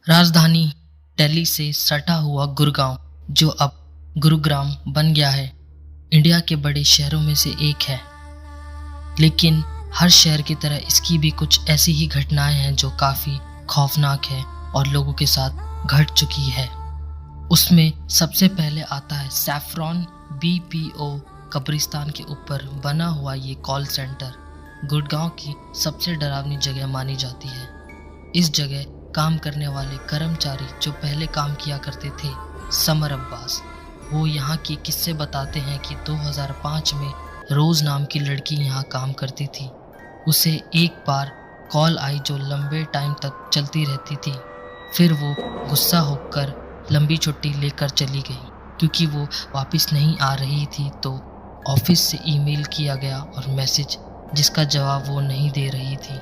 राजधानी दिल्ली से सटा हुआ गुड़गांव, जो अब गुरुग्राम बन गया है, इंडिया के बड़े शहरों में से एक है। लेकिन हर शहर की तरह इसकी भी कुछ ऐसी ही घटनाएं हैं जो काफ़ी खौफनाक है और लोगों के साथ घट चुकी है। उसमें सबसे पहले आता है सैफरॉन BPO कब्रिस्तान के ऊपर बना हुआ ये कॉल सेंटर गुड़गांव की सबसे डरावनी जगह मानी जाती है। इस जगह काम करने वाले कर्मचारी जो पहले काम किया करते थे, समर अब्बास, वो यहाँ की किस्से बताते हैं कि 2005 में रोज़ नाम की लड़की यहाँ काम करती थी। उसे एक बार कॉल आई जो लंबे टाइम तक चलती रहती थी। फिर वो गुस्सा होकर लंबी छुट्टी लेकर चली गई। क्योंकि वो वापस नहीं आ रही थी तो ऑफिस से ईमेल किया गया और मैसेज, जिसका जवाब वो नहीं दे रही थी।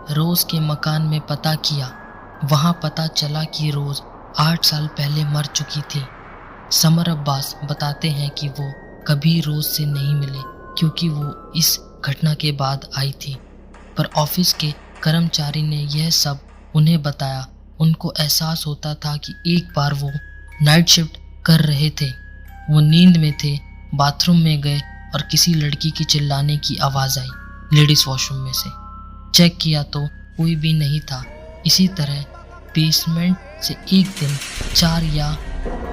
रोज़ के मकान में पता किया, वहाँ पता चला कि रोज़ 8 साल पहले मर चुकी थी। समर अब्बास बताते हैं कि वो कभी रोज़ से नहीं मिले क्योंकि वो इस घटना के बाद आई थी, पर ऑफिस के कर्मचारी ने यह सब उन्हें बताया। उनको एहसास होता था कि एक बार वो नाइट शिफ्ट कर रहे थे, वो नींद में थे, बाथरूम में गए और किसी लड़की की चिल्लाने की आवाज़ आई लेडीज़ वॉशरूम में से। चेक किया तो कोई भी नहीं था। इसी तरह बेसमेंट से एक दिन 4 या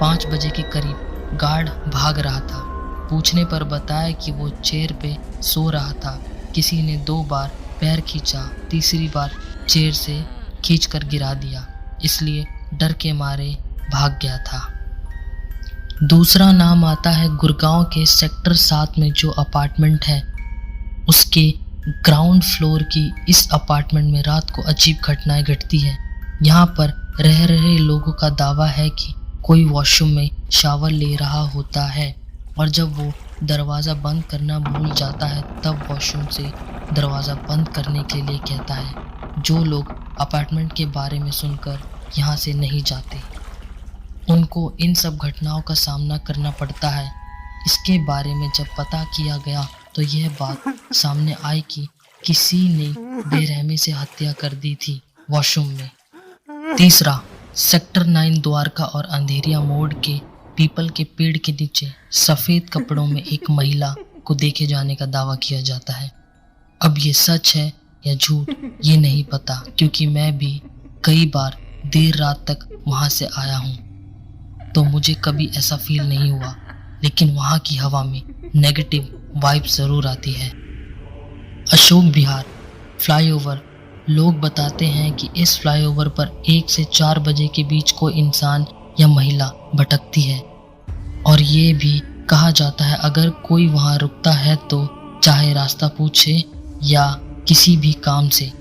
5 बजे के करीब गार्ड भाग रहा था। पूछने पर बताया कि वो चेयर पे सो रहा था। किसी ने 2 बार पैर खींचा, तीसरी बार चेयर से खींचकर गिरा दिया, इसलिए डर के मारे भाग गया था। दूसरा नाम आता है गुड़गांव के सेक्टर 7 में जो अपार्टमेंट है, उसके ग्राउंड फ्लोर की इस अपार्टमेंट में रात को अजीब घटनाएं घटती हैं। यहाँ पर रह रहे लोगों का दावा है कि कोई वॉशरूम में शावर ले रहा होता है और जब वो दरवाज़ा बंद करना भूल जाता है तब वॉशरूम से दरवाज़ा बंद करने के लिए कहता है। जो लोग अपार्टमेंट के बारे में सुनकर यहाँ से नहीं जाते, उनको इन सब घटनाओं का सामना करना पड़ता है। इसके बारे में जब पता किया गया तो यह बात सामने आई कि किसी ने बेरहमी से हत्या कर दी थी वॉशरूम में। तीसरा, सेक्टर 9 द्वारका और अंधेरिया मोड़ के पीपल के पेड़ के नीचे सफ़ेद कपड़ों में एक महिला को देखे जाने का दावा किया जाता है। अब ये सच है या झूठ ये नहीं पता, क्योंकि मैं भी कई बार देर रात तक वहाँ से आया हूँ तो मुझे कभी ऐसा फील नहीं हुआ, लेकिन वहाँ की हवा में नेगेटिव वाइब ज़रूर आती है। अशोक विहार फ्लाईओवर, लोग बताते हैं कि इस फ्लाईओवर पर 1 से 4 बजे के बीच कोई इंसान या महिला भटकती है और ये भी कहा जाता है अगर कोई वहाँ रुकता है तो चाहे रास्ता पूछे या किसी भी काम से,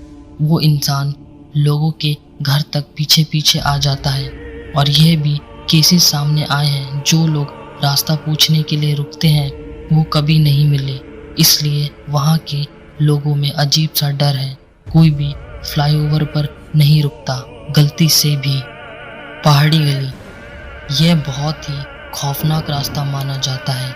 वो इंसान लोगों के घर तक पीछे पीछे आ जाता है। और यह भी केसेस सामने आए हैं, जो लोग रास्ता पूछने के लिए रुकते हैं वो कभी नहीं मिले, इसलिए वहाँ के लोगों में अजीब सा डर है। कोई भी फ्लाईओवर पर नहीं रुकता गलती से भी। पहाड़ी गली, यह बहुत ही खौफनाक रास्ता माना जाता है।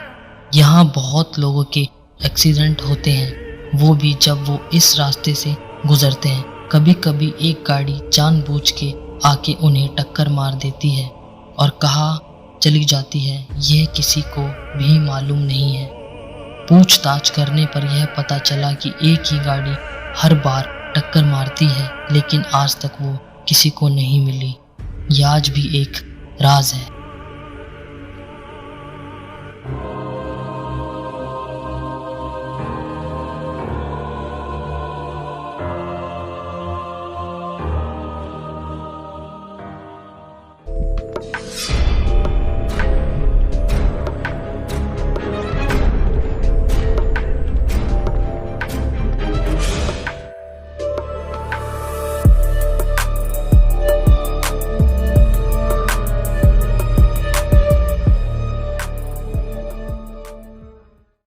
यहाँ बहुत लोगों के एक्सीडेंट होते हैं, वो भी जब वो इस रास्ते से गुजरते हैं। कभी कभी एक गाड़ी जानबूझ के आके उन्हें टक्कर मार देती है और कहाँ चली जाती है यह किसी को भी मालूम नहीं है। पूछताछ करने पर यह पता चला कि एक ही गाड़ी हर बार टक्कर मारती है, लेकिन आज तक वो किसी को नहीं मिली। यह आज भी एक राज है।